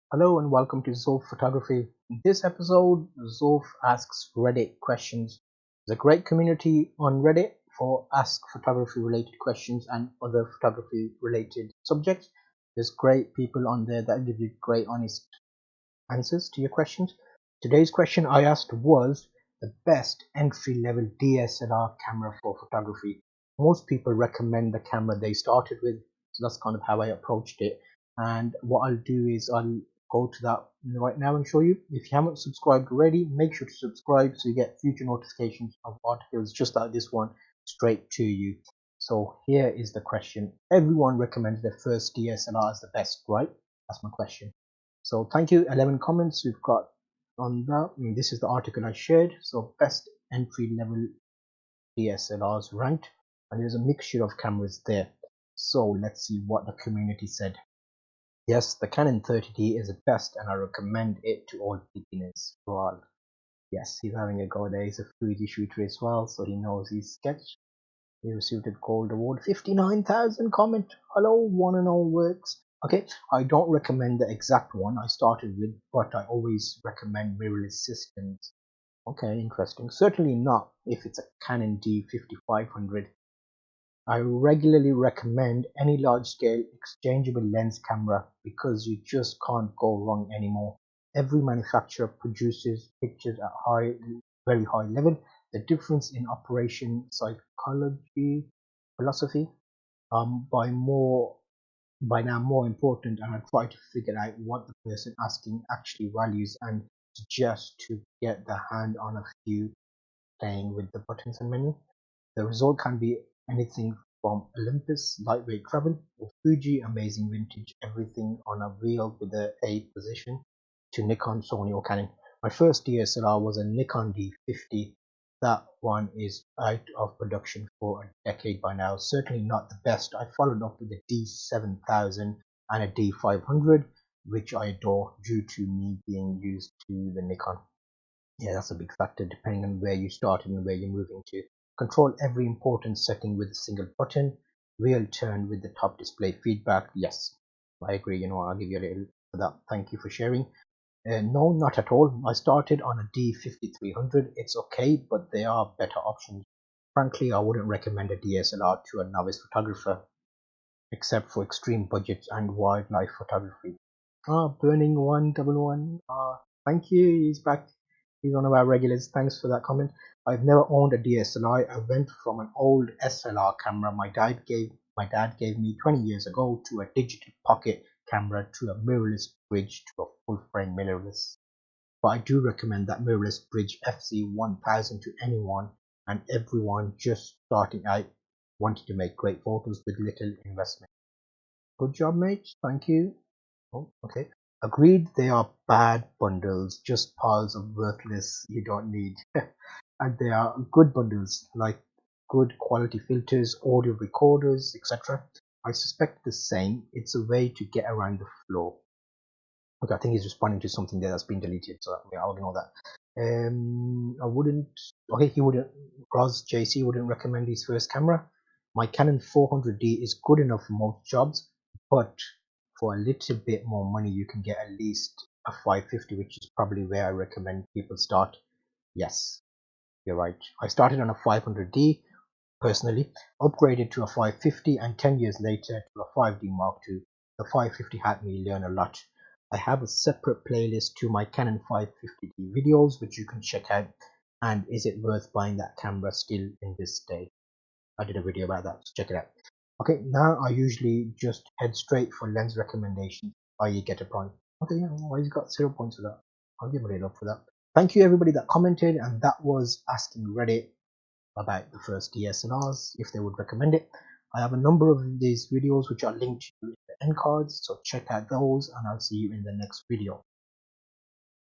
Hello and welcome to Zulf Photography. In this episode, Zulf asks Reddit questions. There's a great community on Reddit for ask photography related questions and other photography related subjects. There's great people on there that give you great honest answers to your questions. Today's question I asked was the best entry level DSLR camera for photography. Most people recommend the camera they started with, so that's kind of how I approached it. And what I'll do is I'll go to that right now and show you. If you haven't subscribed already, make sure to subscribe so you get future notifications of articles just like this one straight to you. So here is the question. Everyone recommends their first DSLR as the best, right? That's my question. So thank you. 11 comments we've got on that. This is the article I shared. So best entry level DSLRs ranked, and there's a mixture of cameras there. So let's see what the community said. Yes, the Canon 30D is the best, and I recommend it to all beginners. Well, yes, he's having a go there. He's a Fuji shooter as well, so he knows his sketch. He received a gold award. 59,000 comment. Hello, one and all works. Okay, I don't recommend the exact one I started with, but I always recommend mirrorless systems. Okay, interesting. Certainly not if it's a Canon D5500. I regularly recommend any large scale exchangeable lens camera because you just can't go wrong anymore. Every manufacturer produces pictures at very high level. The difference in operation psychology philosophy by now more important, and I try to figure out what the person asking actually values and suggest to get the hand on a few playing with the buttons and menu. The result can be anything from Olympus lightweight travel or Fuji amazing vintage everything on a reel with a A position to Nikon, Sony or Canon. My first DSLR was a Nikon D50. That one is out of production for a decade by now. Certainly not the best. I followed up with a D7000 and a D500, which I adore due to me being used to the Nikon. Yeah, that's a big factor depending on where you started and where you're moving to. Control every important setting with a single button. Real turn with the top display feedback. Yes, I agree. I'll give you a little for that. Thank you for sharing. No, not at all. I started on a D5300. It's okay, but there are better options. Frankly, I wouldn't recommend a DSLR to a novice photographer, except for extreme budgets and wildlife photography. Burning 111. Thank you. He's back. He's one of our regulars. Thanks for that comment. I've never owned a DSLR. I went from an old SLR camera my dad gave me 20 years ago to a digital pocket camera to a mirrorless bridge to a full frame mirrorless. But I do recommend that mirrorless bridge FZ1000 to anyone and everyone just starting out wanting to make great photos with little investment. Good job, mate. Thank you. Oh, okay. Agreed, they are bad bundles, just piles of worthless you don't need. And they are good bundles, like good quality filters, audio recorders, etc. I suspect the same. It's a way to get around the flow. Okay, I think he's responding to something there that's been deleted, so yeah, I'll ignore that. I wouldn't. Okay, he wouldn't. Roz JC wouldn't recommend his first camera. My Canon 400D is good enough for most jobs, but for a little bit more money, you can get at least a 550, which is probably where I recommend people start. Yes, you're right. I started on a 500D personally, upgraded to a 550, and 10 years later to a 5D Mark II. The 550 helped me learn a lot. I have a separate playlist to my Canon 550D videos, which you can check out. And is it worth buying that camera still in this day? I did a video about that, so check it out. Okay, now I usually just head straight for lens recommendations, i.e. get a prime. Okay, yeah, well, he's got 0 points for that. I'll give him a little up for that. Thank you everybody that commented, and that was asking Reddit about the first DSLRs, if they would recommend it. I have a number of these videos which are linked to the end cards, so check out those, and I'll see you in the next video.